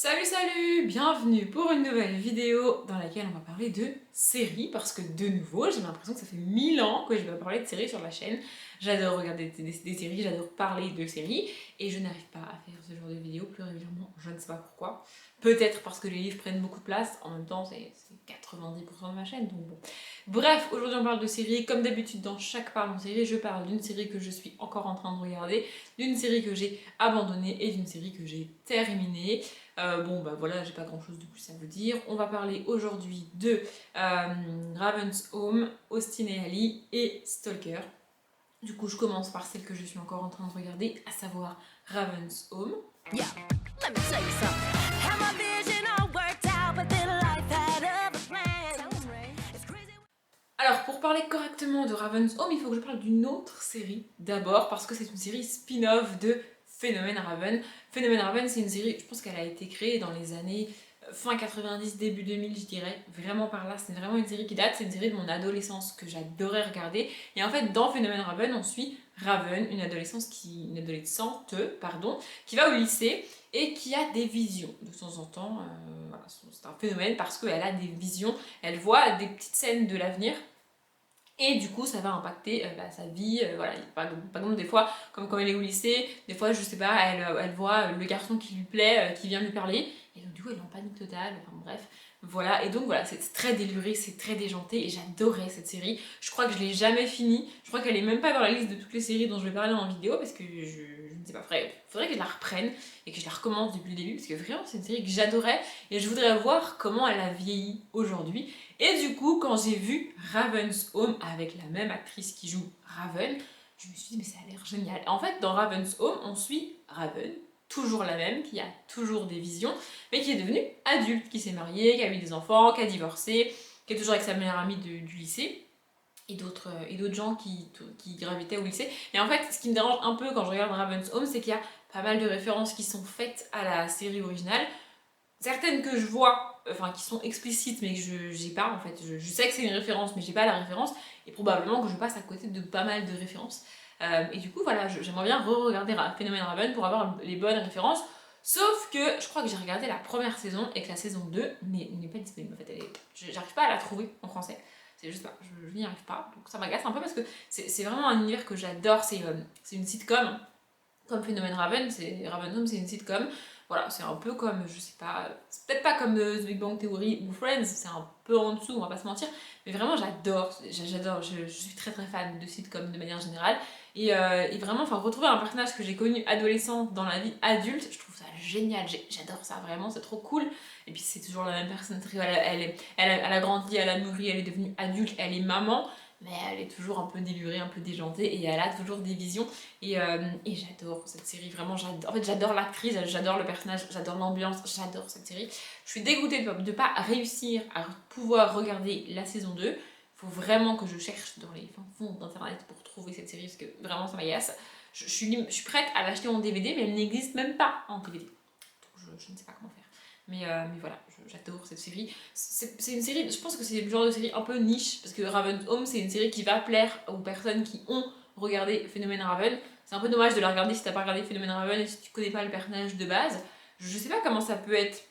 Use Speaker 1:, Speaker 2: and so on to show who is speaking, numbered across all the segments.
Speaker 1: Salut, bienvenue pour une nouvelle vidéo dans laquelle on va parler de séries parce que de nouveau j'ai l'impression que ça fait 1000 ans que je vais parler de séries sur la chaîne. J'adore regarder des séries, j'adore parler de séries et je n'arrive pas à faire ce genre de vidéo plus régulièrement, je ne sais pas pourquoi. Peut-être parce que les livres prennent beaucoup de place, en même temps c'est 90% de ma chaîne donc bon. Bref, aujourd'hui on parle de séries, comme d'habitude dans chaque parle en série, je parle d'une série que je suis encore en train de regarder, d'une série que j'ai abandonnée et d'une série que j'ai terminée. Bon bah voilà, j'ai pas grand chose de plus à vous dire. On va parler aujourd'hui de Raven's Home, Austin et Ali et Stalker. Du coup je commence par celle que je suis encore en train de regarder, à savoir Raven's Home.
Speaker 2: Yeah, let me tell you something. How my vision all worked out, but then life had other plans. It's crazy.
Speaker 1: Alors pour parler correctement de Raven's Home, il faut que je parle d'une autre série d'abord parce que c'est une série spin-off de Phénomène Raven. Phénomène Raven, c'est une série, je pense qu'elle a été créée dans les années fin 90, début 2000, je dirais, vraiment par là. C'est vraiment une série qui date, c'est une série de mon adolescence que j'adorais regarder. Et en fait, dans Phénomène Raven, on suit Raven, une adolescente, qui va au lycée et qui a des visions de temps en temps. Voilà, c'est un phénomène parce qu'elle a des visions, elle voit des petites scènes de l'avenir. Et du coup, ça va impacter sa vie. Voilà. Par exemple, des fois, comme quand elle est au lycée, des fois, je sais pas, elle voit le garçon qui lui plaît, qui vient lui parler. Et donc, du coup, elle est en panique totale. Enfin, bref. Voilà. Et donc, voilà, c'est très déluré, c'est très déjanté. Et j'adorais cette série. Je crois que je l'ai jamais finie. Je crois qu'elle est même pas dans la liste de toutes les séries dont je vais parler en vidéo. Parce que je ne sais pas. Faudrait que je la reprenne et que je la recommence depuis le début. Parce que vraiment, c'est une série que j'adorais. Et je voudrais voir comment elle a vieilli aujourd'hui. Et du coup, quand j'ai vu Raven's Home avec la même actrice qui joue Raven, je me suis dit, mais ça a l'air génial. En fait, dans Raven's Home, on suit Raven, toujours la même, qui a toujours des visions, mais qui est devenue adulte, qui s'est mariée, qui a eu des enfants, qui a divorcé, qui est toujours avec sa meilleure amie du lycée, et d'autres gens qui gravitaient au lycée. Et en fait, ce qui me dérange un peu quand je regarde Raven's Home, c'est qu'il y a pas mal de références qui sont faites à la série originale, certaines que je vois, enfin qui sont explicites mais que je j'ai pas en fait, je sais que c'est une référence mais j'ai pas la référence et probablement que je passe à côté de pas mal de références. Et du coup voilà, j'aimerais bien re-regarder Phénomène Raven pour avoir les bonnes références. Sauf que je crois que j'ai regardé la première saison et que la saison 2 n'est pas disponible en fait, j'arrive pas à la trouver en français. C'est juste pas, je n'y arrive pas, donc ça m'agace un peu parce que c'est vraiment un univers que j'adore, c'est une sitcom, comme Phénomène Raven, Raven Home, c'est une sitcom. Voilà, c'est un peu comme, je sais pas, c'est peut-être pas comme The Big Bang Theory ou Friends, c'est un peu en dessous, on va pas se mentir, mais vraiment j'adore, je suis très très fan de sitcoms de manière générale. Et vraiment, enfin, retrouver un personnage que j'ai connu adolescente dans la vie adulte, je trouve ça génial, j'adore ça vraiment, c'est trop cool. Et puis c'est toujours la même personne, elle a grandi, elle a mûri, elle est devenue adulte, elle est maman, mais elle est toujours un peu délurée, un peu déjantée, et elle a toujours des visions. Et j'adore cette série, vraiment, en fait, j'adore l'actrice, j'adore le personnage, j'adore l'ambiance, j'adore cette série. Je suis dégoûtée de ne pas réussir à pouvoir regarder la saison 2. Il faut vraiment que je cherche dans les fonds d'internet pour trouver cette série, parce que vraiment ça m'agace. Je suis prête à l'acheter en DVD, mais elle n'existe même pas en DVD. Donc je ne sais pas comment faire. Mais voilà, j'adore cette série. C'est une série, je pense que c'est le genre de série un peu niche, parce que Raven's Home, c'est une série qui va plaire aux personnes qui ont regardé Phénomène Raven. C'est un peu dommage de la regarder si t'as pas regardé Phénomène Raven et si tu connais pas le personnage de base. Je sais pas comment ça peut être,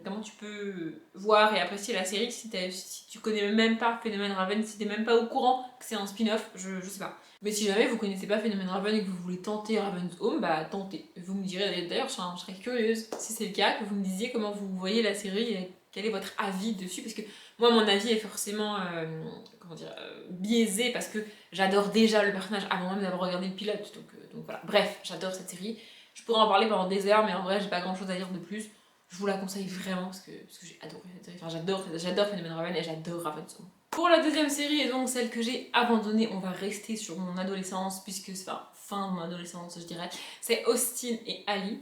Speaker 1: comment tu peux voir et apprécier la série si tu connais même pas Phénomène Raven, si t'es même pas au courant que c'est un spin-off, je sais pas. Mais si jamais vous connaissez pas Phénomène Raven et que vous voulez tenter Raven's Home, bah tentez. Vous me direz, d'ailleurs je serais curieuse si c'est le cas, que vous me disiez comment vous voyez la série et quel est votre avis dessus, parce que moi mon avis est forcément biaisé parce que j'adore déjà le personnage avant même d'avoir regardé le pilote, donc voilà. Bref, j'adore cette série. Je pourrais en parler pendant des heures, mais en vrai, j'ai pas grand chose à dire de plus. Je vous la conseille vraiment parce que j'ai adoré cette série. Enfin, j'adore Phénomène Raven et j'adore Raven's Home. Pour la deuxième série, et donc celle que j'ai abandonnée, on va rester sur mon adolescence, puisque c'est fin de mon adolescence, je dirais. C'est Austin et Ali.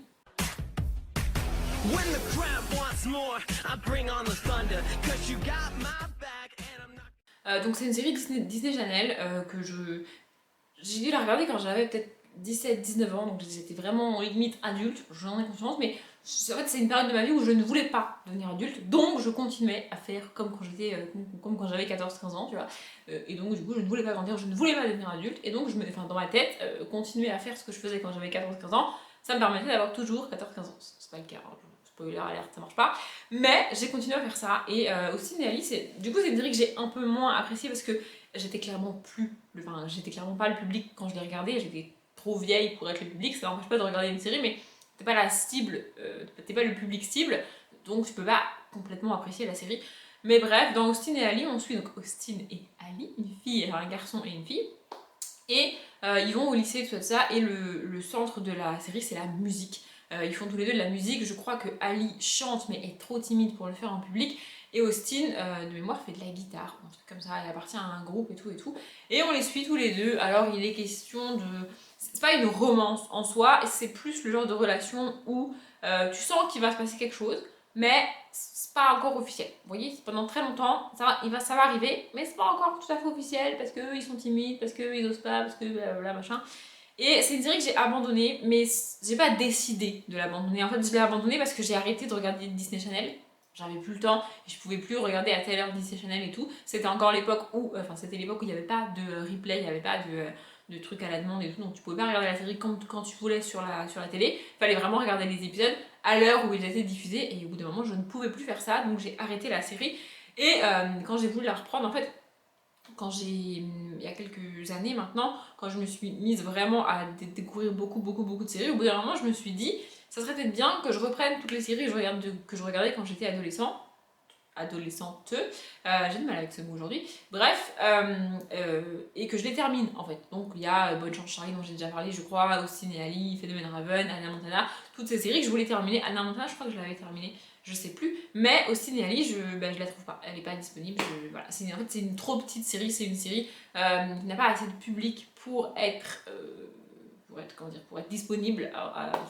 Speaker 1: When the crowd wants more, I bring on the thunder, 'cause you got my back and I'm not... donc c'est une série Disney Channel que j'ai dû la regarder quand j'avais peut-être 17-19 ans, donc j'étais vraiment limite adulte, j'en ai conscience, mais en fait c'est une période de ma vie où je ne voulais pas devenir adulte, donc je continuais à faire comme quand j'avais 14-15 ans, tu vois, et donc du coup je ne voulais pas grandir, je ne voulais pas devenir adulte, et donc dans ma tête, continuer à faire ce que je faisais quand j'avais 14-15 ans, ça me permettait d'avoir toujours 14-15 ans, c'est pas le cas, hein. spoiler alert, ça marche pas. Mais j'ai continué à faire ça. Et aussi Ali, du coup c'est une série que j'ai un peu moins appréciée parce que j'étais clairement pas le public quand je l'ai regardée. J'étais trop vieille pour être le public. Ça n'empêche pas de regarder une série, mais t'es pas la cible, t'es pas le public cible, donc tu peux pas complètement apprécier la série. Mais bref, dans Austin et Ali, on suit donc Austin et Ali, une fille, un garçon et une fille. Et ils vont au lycée, tout ça, et le centre de la série, c'est la musique. Ils font tous les deux de la musique. Je crois que Ali chante, mais est trop timide pour le faire en public. Et Austin, de mémoire, fait de la guitare, un truc comme ça. Il appartient à un groupe et tout et tout. Et on les suit tous les deux. Alors, il est question de... C'est pas une romance en soi, c'est plus le genre de relation où tu sens qu'il va se passer quelque chose, mais c'est pas encore officiel. Vous voyez, pendant très longtemps, ça va arriver, mais c'est pas encore tout à fait officiel parce qu'eux ils sont timides, parce qu'eux ils osent pas, parce que blablabla machin. Et c'est une série que j'ai abandonnée, mais j'ai pas décidé de l'abandonner. En fait, je l'ai abandonnée parce que j'ai arrêté de regarder Disney Channel. J'avais plus le temps et je pouvais plus regarder à telle heure Disney Channel et tout. C'était encore l'époque où, c'était l'époque où il n'y avait pas de replay, il n'y avait pas de trucs à la demande et tout, donc tu pouvais pas regarder la série quand tu voulais sur la télé. Il fallait vraiment regarder les épisodes à l'heure où ils étaient diffusés et au bout d'un moment je ne pouvais plus faire ça, donc j'ai arrêté la série. Et quand j'ai voulu la reprendre, en fait, il y a quelques années maintenant, quand je me suis mise vraiment à découvrir beaucoup de séries, au bout d'un moment je me suis dit ça serait peut-être bien que je reprenne toutes les séries que je regardais quand j'étais adolescente, j'ai du mal avec ce mot aujourd'hui, bref, et que je les termine en fait. Donc il y a Bonne Chance Charlie dont j'ai déjà parlé, je crois, Austin et Ali, Phénomène Raven, Hannah Montana, toutes ces séries que je voulais terminer. Hannah Montana, je crois que je l'avais terminée, je sais plus, mais Austin et Ali, je la trouve pas, elle est pas disponible, voilà. En fait c'est une trop petite série, c'est une série qui n'a pas assez de public pour être disponible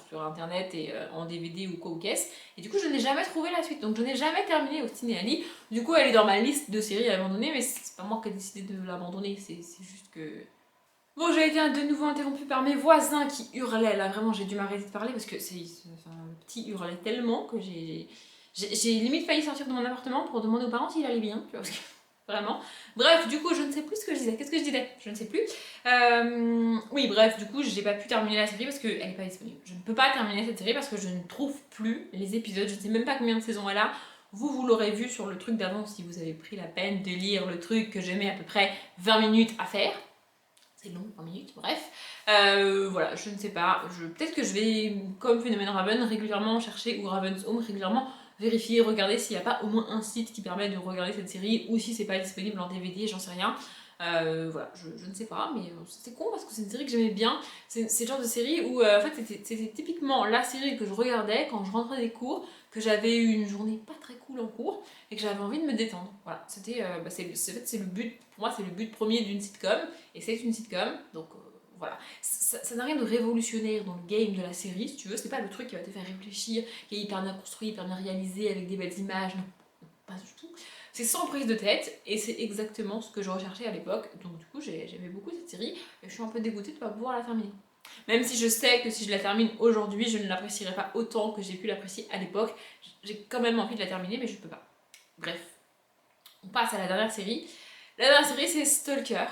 Speaker 1: sur internet et en DVD ou quoi ou qu'est-ce. Et du coup, je n'ai jamais trouvé la suite. Donc, je n'ai jamais terminé Austin et Ali. Du coup, elle est dans ma liste de séries à abandonner, mais c'est pas moi qui ai décidé de l'abandonner. C'est juste que. Bon, j'ai été de nouveau interrompue par mes voisins qui hurlaient. Là, vraiment, j'ai dû m'arrêter de parler parce que le petit hurlait tellement que j'ai limite failli sortir de mon appartement pour demander aux parents s'il allait bien. Tu vois, parce que vraiment. Bref, du coup, je ne sais plus ce que je disais. Qu'est-ce que je disais? Je ne sais plus. Oui, bref, du coup, j'ai pas pu terminer la série parce qu'elle n'est pas disponible. Je ne peux pas terminer cette série parce que je ne trouve plus les épisodes. Je ne sais même pas combien de saisons elle a. Vous l'aurez vu sur le truc d'avant si vous avez pris la peine de lire le truc que j'ai mis à peu près 20 minutes à faire. C'est long, 20 minutes, bref. Voilà, je ne sais pas. Peut-être que je vais, comme Phénomène Raven, régulièrement chercher, ou Raven's Home, régulièrement vérifier, regarder s'il n'y a pas au moins un site qui permet de regarder cette série, ou si c'est pas disponible en DVD, j'en sais rien. Voilà, je ne sais pas, mais c'est con parce que c'est une série que j'aimais bien. C'est le genre de série où en fait c'était typiquement la série que je regardais quand je rentrais des cours, que j'avais eu une journée pas très cool en cours et que j'avais envie de me détendre. Voilà, c'était c'est le but, pour moi c'est le but premier d'une sitcom, et c'est une sitcom, donc voilà. Ça n'a rien de révolutionnaire dans le game de la série, si tu veux, c'est pas le truc qui va te faire réfléchir, qui est hyper bien construit, hyper bien réalisé, avec des belles images, non, pas du tout. C'est sans prise de tête, et c'est exactement ce que je recherchais à l'époque, donc du coup j'aimais beaucoup cette série, et je suis un peu dégoûtée de ne pas pouvoir la terminer. Même si je sais que si je la termine aujourd'hui, je ne l'apprécierai pas autant que j'ai pu l'apprécier à l'époque, j'ai quand même envie de la terminer, mais je peux pas. Bref, on passe à la dernière série. La dernière série, c'est Stalker.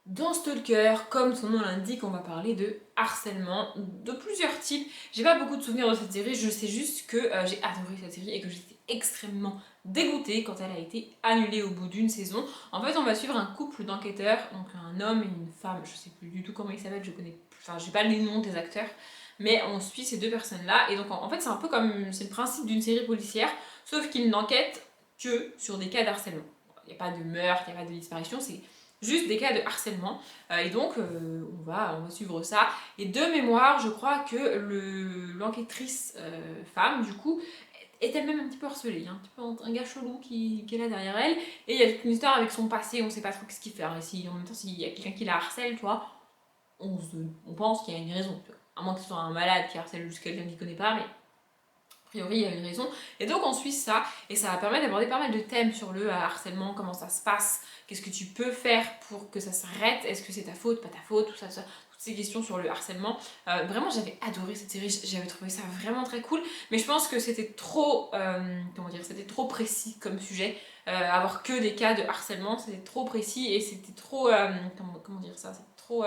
Speaker 1: Dans Stalker, comme son nom l'indique, on va parler de harcèlement de plusieurs types. J'ai pas beaucoup de souvenirs de cette série, je sais juste que j'ai adoré cette série et que j'étais extrêmement dégoûtée quand elle a été annulée au bout d'une saison. En fait, on va suivre un couple d'enquêteurs, donc un homme et une femme, je sais plus du tout comment ils s'appellent, j'ai pas les noms des acteurs, mais on suit ces deux personnes-là, et donc en fait c'est un peu comme, c'est le principe d'une série policière, sauf qu'ils n'enquêtent que sur des cas d'harcèlement. Il n'y a pas de meurtre, il n'y a pas de disparition, c'est juste des cas de harcèlement, et donc on va suivre ça. Et de mémoire, je crois que l'enquêtrice femme, du coup, est elle-même un petit peu harcelée. Il y a un petit peu un gars chelou qui est là derrière elle, et il y a toute une histoire avec son passé, on sait pas trop ce qu'il fait. Et si en même temps, s'il y a quelqu'un qui la harcèle, tu vois, on pense qu'il y a une raison, tu vois. À moins que ce soit un malade qui harcèle juste quelqu'un qu'il connaît pas, mais a priori il y a une raison. Et donc on suit ça, et ça va permettre d'aborder pas mal de thèmes sur le harcèlement, comment ça se passe, qu'est-ce que tu peux faire pour que ça s'arrête, est-ce que c'est ta faute, pas ta faute, tout toutes ces questions sur le harcèlement. Vraiment j'avais adoré cette série, j'avais trouvé ça vraiment très cool, mais je pense que c'était trop, comment dire, c'était trop précis comme sujet. Avoir que des cas de harcèlement, c'était trop précis et c'était trop, comment dire ça, c'est trop...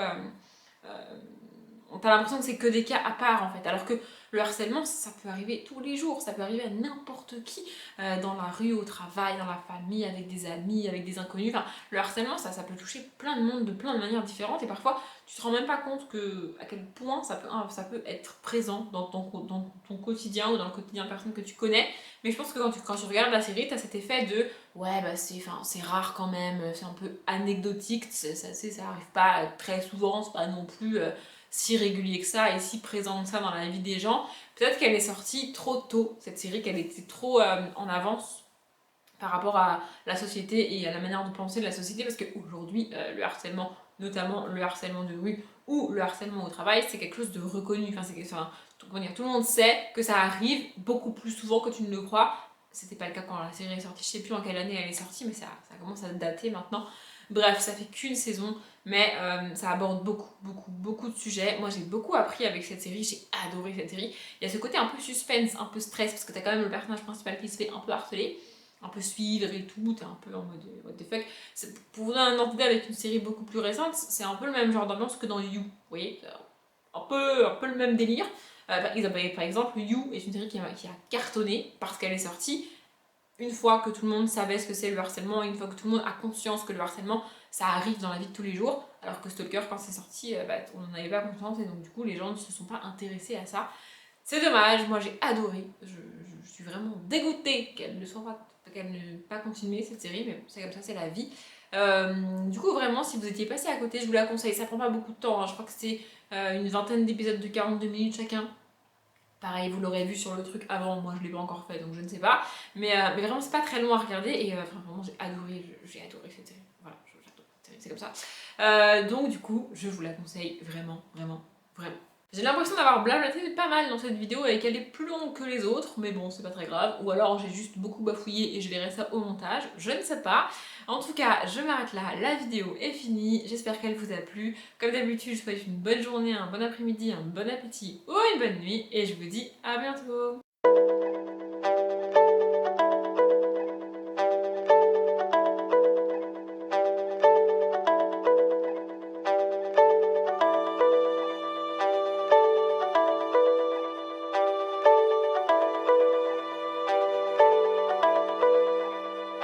Speaker 1: t'as l'impression que c'est que des cas à part en fait, alors que le harcèlement ça peut arriver tous les jours, ça peut arriver à n'importe qui, dans la rue, au travail, dans la famille, avec des amis, avec des inconnus, enfin le harcèlement ça peut toucher plein de monde de plein de manières différentes et parfois tu te rends même pas compte que, à quel point ça peut être présent dans ton quotidien ou dans le quotidien de personnes que tu connais, mais je pense que quand tu regardes la série, t'as cet effet de ouais bah c'est rare quand même, c'est un peu anecdotique, ça arrive pas très souvent, c'est pas non plus si régulier que ça et si présent que ça dans la vie des gens. Peut-être qu'elle est sortie trop tôt, cette série, qu'elle était trop en avance par rapport à la société et à la manière de penser de la société, parce qu'aujourd'hui, le harcèlement, notamment le harcèlement de rue ou le harcèlement au travail, c'est quelque chose de reconnu. Comment dire, tout le monde sait que ça arrive beaucoup plus souvent que tu ne le crois. C'était pas le cas quand la série est sortie, je sais plus en quelle année elle est sortie, mais ça commence à dater maintenant. Bref, ça fait qu'une saison, mais ça aborde beaucoup de sujets. Moi j'ai beaucoup appris avec cette série, j'ai adoré cette série. Il y a ce côté un peu suspense, un peu stress, parce que t'as quand même le personnage principal qui se fait un peu harceler, un peu suivre et tout, t'es un peu en mode what the fuck. Pour vous donner un ordre d'idée avec une série beaucoup plus récente, c'est un peu le même genre d'ambiance que dans You, vous voyez, un peu le même délire. Par exemple, You est une série qui a cartonné parce qu'elle est sortie une fois que tout le monde savait ce que c'est le harcèlement, une fois que tout le monde a conscience que le harcèlement ça arrive dans la vie de tous les jours, alors que Stalker quand c'est sorti, on n'en avait pas conscience et donc du coup les gens ne se sont pas intéressés à ça. C'est dommage, moi j'ai adoré, je suis vraiment dégoûtée qu'elle ne pas continuer cette série, mais c'est comme ça, c'est la vie. Du coup vraiment si vous étiez passé à côté, je vous la conseille, ça prend pas beaucoup de temps, hein. Je crois que c'est une vingtaine d'épisodes de 42 minutes chacun. Pareil, vous l'aurez vu sur le truc avant, moi je l'ai pas encore fait donc je ne sais pas. Mais vraiment, c'est pas très long à regarder et vraiment, j'ai adoré cette série. Voilà, j'adore cette série, c'est comme ça. Donc, du coup, je vous la conseille vraiment. J'ai l'impression d'avoir blablaté pas mal dans cette vidéo et qu'elle est plus longue que les autres, mais bon, c'est pas très grave. Ou alors j'ai juste beaucoup bafouillé et je verrai ça au montage, je ne sais pas. En tout cas, je m'arrête là, la vidéo est finie, j'espère qu'elle vous a plu. Comme d'habitude, je vous souhaite une bonne journée, un bon après-midi, un bon appétit ou une bonne nuit, et je vous dis à bientôt.